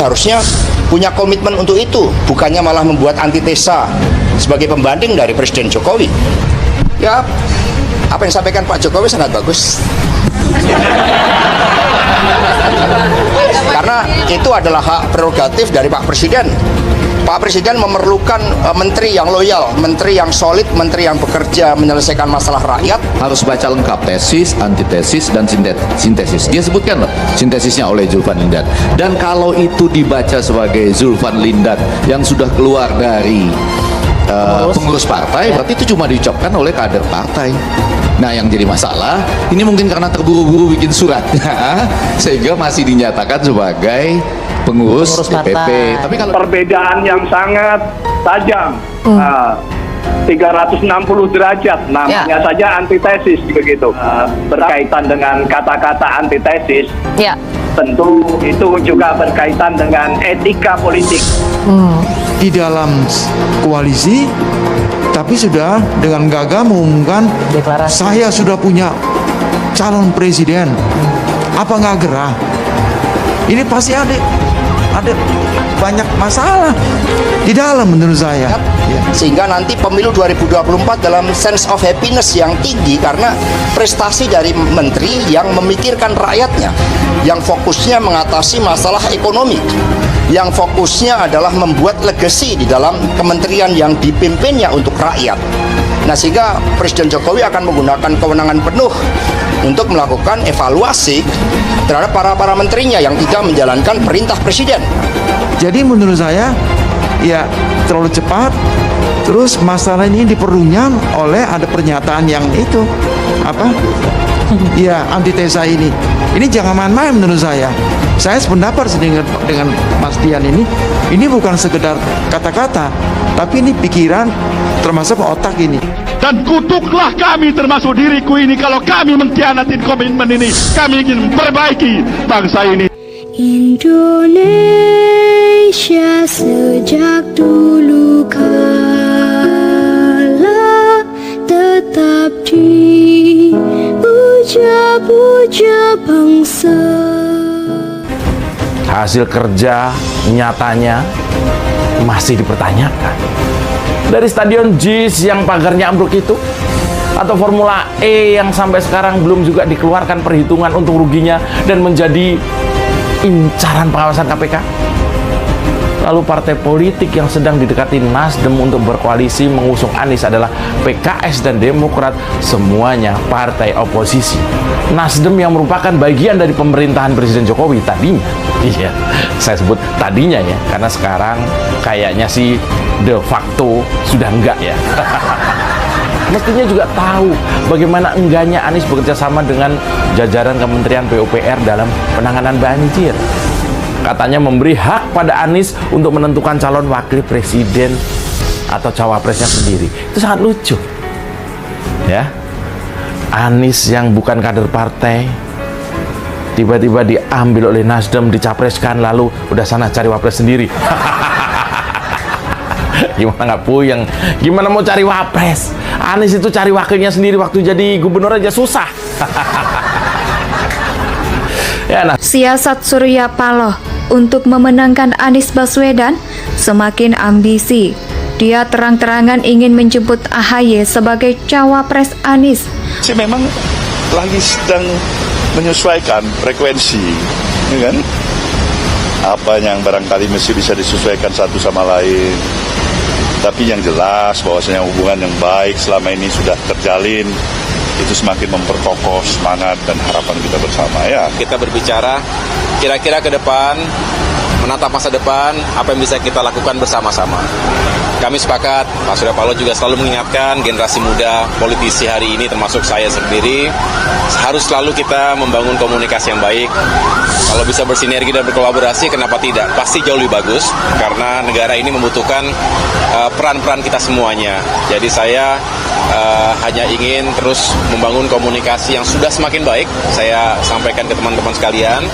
Harusnya punya komitmen untuk itu, bukannya malah membuat antitesa sebagai pembanding dari Presiden Jokowi. Ya, apa yang disampaikan Pak Jokowi sangat bagus. Karena itu adalah hak prerogatif dari Pak Presiden. Pak Presiden memerlukan menteri yang loyal, menteri yang solid, menteri yang bekerja menyelesaikan masalah rakyat. Harus baca lengkap tesis, antitesis, dan sintesis. Dia sebutkan loh sintesisnya oleh Zulfan Lindat. Dan kalau itu dibaca sebagai Zulfan Lindat yang sudah keluar dari pengurus partai, berarti itu cuma diucapkan oleh kader partai. Nah, yang jadi masalah ini mungkin karena terburu-buru bikin suratnya sehingga masih dinyatakan sebagai pengurus DPP. Tapi kalau perbedaan yang sangat tajam, 360 derajat, namanya saja antitesis begitu. Berkaitan dengan kata-kata antitesis, tentu itu juga berkaitan dengan etika politik. Di dalam koalisi, tapi sudah dengan gagah mengumumkan saya sudah punya calon presiden. Apa nggak gerah? Ini pasti ada banyak masalah di dalam menurut saya. Sehingga nanti pemilu 2024 dalam sense of happiness yang tinggi karena prestasi dari menteri yang memikirkan rakyatnya, yang fokusnya mengatasi masalah ekonomi, yang fokusnya adalah membuat legacy di dalam kementerian yang dipimpinnya untuk rakyat. Nah, sehingga Presiden Jokowi akan menggunakan kewenangan penuh untuk melakukan evaluasi terhadap para menterinya yang tidak menjalankan perintah Presiden. Jadi menurut saya ya terlalu cepat. Terus masalah ini diperlunya oleh ada pernyataan yang itu ya antitesa ini. Ini jangan main-main menurut saya. Saya sependapat dengan Mas Dian ini. Ini bukan sekedar kata-kata, tapi ini pikiran termasuk otak ini. Dan kutuklah kami termasuk diriku ini kalau kami mengkhianatin komitmen ini. Kami ingin memperbaiki bangsa ini. Indonesia sejak dulu kala tetap dipuja-puja bangsa. Hasil kerja nyatanya masih dipertanyakan. Dari Stadion JIS yang pagarnya ambruk itu, atau Formula E yang sampai sekarang belum juga dikeluarkan perhitungan untung ruginya dan menjadi incaran pengawasan KPK. Lalu partai politik yang sedang didekati Nasdem untuk berkoalisi mengusung Anies adalah PKS dan Demokrat, semuanya partai oposisi. Nasdem yang merupakan bagian dari pemerintahan Presiden Jokowi tadinya. Iya, saya sebut tadinya ya, karena sekarang kayaknya sih de facto sudah enggak ya. Mestinya juga tahu bagaimana enggaknya Anies bekerja sama dengan jajaran Kementerian PUPR dalam penanganan banjir. Katanya memberi hak pada Anies untuk menentukan calon wakil presiden atau cawapresnya sendiri. Itu sangat lucu. Ya. Anies yang bukan kader partai tiba-tiba diambil oleh Nasdem, dicapreskan, lalu udah sana cari wapres sendiri. Gimana nggak puyeng? Gimana mau cari wapres? Anies itu cari wakilnya sendiri waktu jadi gubernur aja susah. Ya, nah. Siasat Surya Paloh untuk memenangkan Anies Baswedan semakin ambisi. Dia terang-terangan ingin menjemput AHY sebagai cawapres Anies. Saya memang lagi sedang menyesuaikan frekuensi, ya kan? Apa yang barangkali mesti bisa disesuaikan satu sama lain. Tapi yang jelas bahwasanya hubungan yang baik selama ini sudah terjalin, itu semakin memperkokoh semangat dan harapan kita bersama ya. Kita berbicara kira-kira ke depan, menatap masa depan, apa yang bisa kita lakukan bersama-sama. Kami sepakat, Pak Surya Paloh juga selalu mengingatkan generasi muda, politisi hari ini termasuk saya sendiri, harus selalu kita membangun komunikasi yang baik. Kalau bisa bersinergi dan berkolaborasi, kenapa tidak? Pasti jauh lebih bagus, karena negara ini membutuhkan peran-peran kita semuanya. Jadi saya hanya ingin terus membangun komunikasi yang sudah semakin baik. Saya sampaikan ke teman-teman sekalian,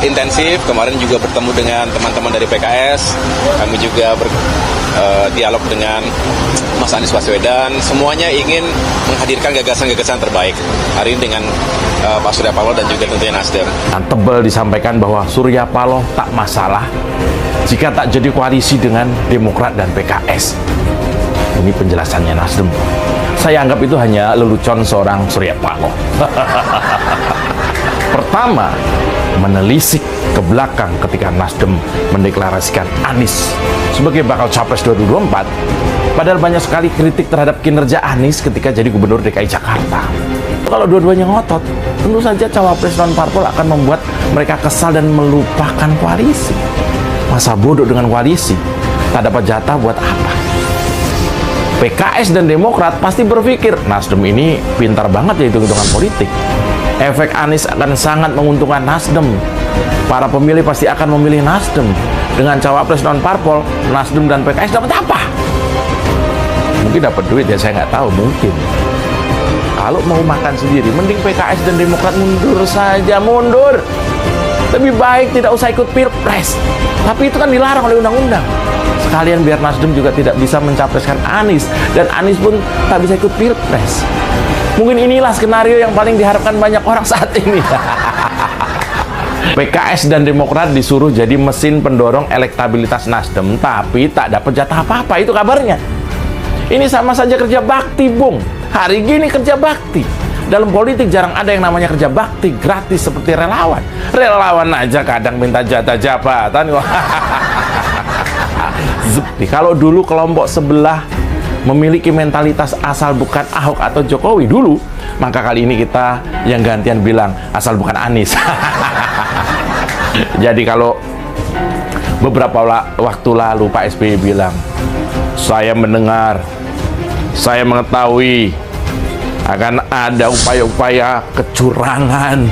intensif. Kemarin juga bertemu dengan teman-teman dari PKS, kami juga dialog dengan Mas Anies Baswedan. Semuanya ingin menghadirkan gagasan-gagasan terbaik. Hari ini dengan Pak Surya Paloh dan juga tentunya Nasdem. Tebal disampaikan bahwa Surya Paloh tak masalah jika tak jadi koalisi dengan Demokrat dan PKS. Ini penjelasannya Nasdem. Saya anggap itu hanya lelucon seorang Surya Paloh. Pertama, menelisik ke belakang ketika Nasdem mendeklarasikan Anies sebagai bakal capres 2024. Padahal banyak sekali kritik terhadap kinerja Anies ketika jadi gubernur DKI Jakarta. Kalau dua-duanya ngotot, tentu saja cawapres non-parpol akan membuat mereka kesal dan melupakan koalisi. Masa bodoh dengan koalisi? Tak dapat jatah buat apa? PKS dan Demokrat pasti berpikir, Nasdem ini pintar banget ya hitung-hitungan politik. Efek Anies akan sangat menguntungkan Nasdem. Para pemilih pasti akan memilih Nasdem. Dengan cawapres non-parpol, Nasdem dan PKS dapat apa? Mungkin dapat duit ya, saya nggak tahu, mungkin. Kalau mau makan sendiri, mending PKS dan Demokrat mundur saja, mundur. Lebih baik tidak usah ikut pilpres. Tapi itu kan dilarang oleh undang-undang. Sekalian biar Nasdem juga tidak bisa mencapreskan Anies, dan Anies pun tak bisa ikut pilpres. Mungkin inilah skenario yang paling diharapkan banyak orang saat ini. PKS dan Demokrat disuruh jadi mesin pendorong elektabilitas Nasdem, tapi tak dapat jatah apa-apa, itu kabarnya. Ini sama saja kerja bakti, Bung. Hari gini kerja bakti. Dalam politik jarang ada yang namanya kerja bakti gratis seperti relawan. Relawan aja kadang minta jatah jabatan. Kalau dulu kelompok sebelah memiliki mentalitas asal bukan Ahok atau Jokowi dulu, maka kali ini kita yang gantian bilang asal bukan Anies. Jadi kalau beberapa waktu lalu Pak SBY bilang, saya mendengar, saya mengetahui akan ada upaya-upaya kecurangan.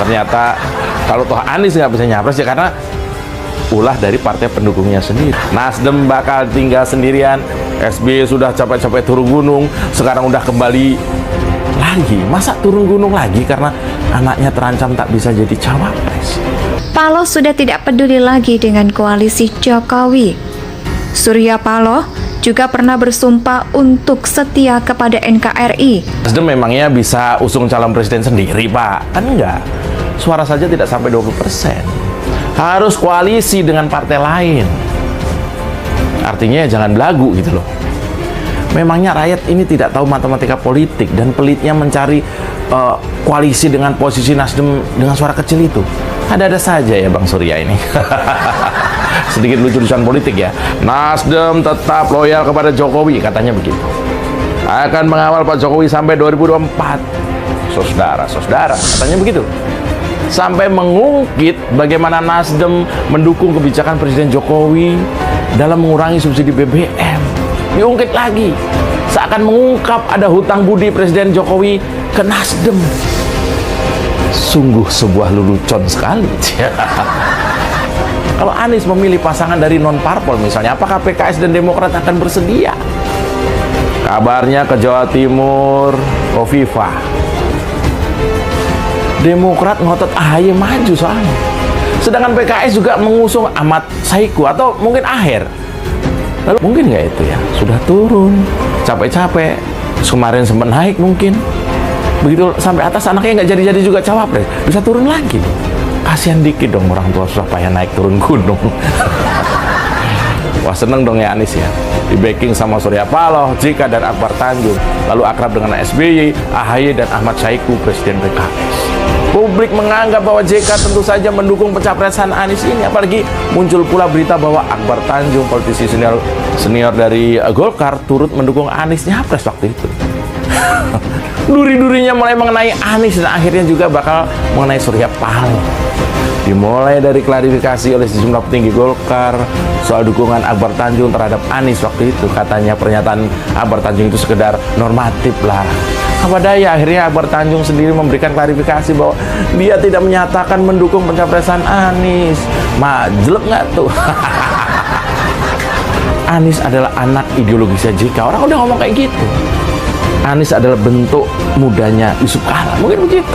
Ternyata kalau toh Anies nggak bisa nyapres ya karena ulah dari partai pendukungnya sendiri. Nasdem bakal tinggal sendirian. SBY sudah capek-capek turun gunung, sekarang udah kembali lagi. Masa turun gunung lagi karena anaknya terancam tak bisa jadi cawapres? Paloh sudah tidak peduli lagi dengan koalisi Jokowi. Surya Paloh juga pernah bersumpah untuk setia kepada NKRI. Nasdem memangnya bisa usung calon presiden sendiri, Pak? Kan enggak. Suara saja tidak sampai 20%. Harus koalisi dengan partai lain. Artinya jangan belagu gitu loh. Memangnya rakyat ini tidak tahu matematika politik dan pelitnya mencari koalisi dengan posisi Nasdem dengan suara kecil itu. Ada-ada saja ya Bang Surya ini. Sedikit lucu-lucuan politik ya. Nasdem tetap loyal kepada Jokowi, katanya begitu. Akan mengawal Pak Jokowi sampai 2024. Saudara, katanya begitu. Sampai mengungkit bagaimana Nasdem mendukung kebijakan Presiden Jokowi dalam mengurangi subsidi BBM. Diungkit lagi, seakan mengungkap ada hutang budi Presiden Jokowi ke Nasdem. Sungguh sebuah lelucon sekali. Kalau Anies memilih pasangan dari non-parpol misalnya, apakah PKS dan Demokrat akan bersedia? Kabarnya ke Jawa Timur, Khofifah. Demokrat ngotot AHY maju soalnya. Sedangkan PKS juga mengusung Ahmad Saiku atau mungkin Aher. Lalu mungkin nggak itu ya? Sudah turun, capek-capek. Kemarin sempat naik mungkin. Begitu sampai atas anaknya nggak jadi-jadi juga cawapres. Bisa turun lagi. Kasihan dikit dong orang tua susah payah naik turun gunung. Wah seneng dong ya Anies ya. Di backing sama Surya Paloh, JK dan Akbar Tanjung. Lalu akrab dengan SBY, AHY dan Ahmad Saiku Presiden PKS. Publik menganggap bahwa JK tentu saja mendukung pencapresan Anies ini. Apalagi muncul pula berita bahwa Akbar Tanjung, politisi senior dari Golkar, turut mendukung Anies nyapres waktu itu. Duri-durinya mulai mengenai Anies dan akhirnya juga bakal mengenai Surya Paloh. Dimulai dari klarifikasi oleh sejumlah petinggi Golkar soal dukungan Akbar Tanjung terhadap Anies waktu itu. Katanya pernyataan Akbar Tanjung itu sekedar normatif lah. Apa daya akhirnya Akbar Tanjung sendiri memberikan klarifikasi bahwa dia tidak menyatakan mendukung pencapresan Anies. Jelek nggak tuh? Anies adalah anak ideologisnya JK. Orang udah ngomong kayak gitu. Anies adalah bentuk mudanya Yusuf Kala. Mungkin begitu.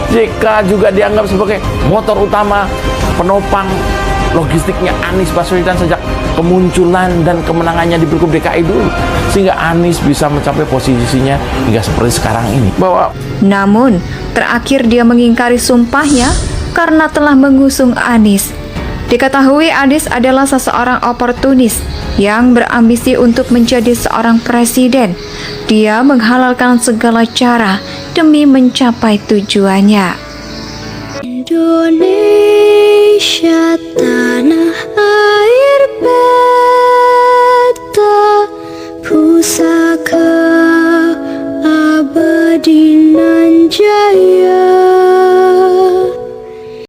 JK juga dianggap sebagai motor utama penopang logistiknya Anies Baswedan sejak kemunculan dan kemenangannya di Pilgub DKI dulu, sehingga Anies bisa mencapai posisinya hingga seperti sekarang ini. Bahwa Namun, terakhir dia mengingkari sumpahnya karena telah mengusung Anies. Diketahui Anies adalah seseorang oportunis yang berambisi untuk menjadi seorang presiden. Dia menghalalkan segala cara demi mencapai tujuannya. Indonesia tanah air beta, pusaka abadi nan jaya.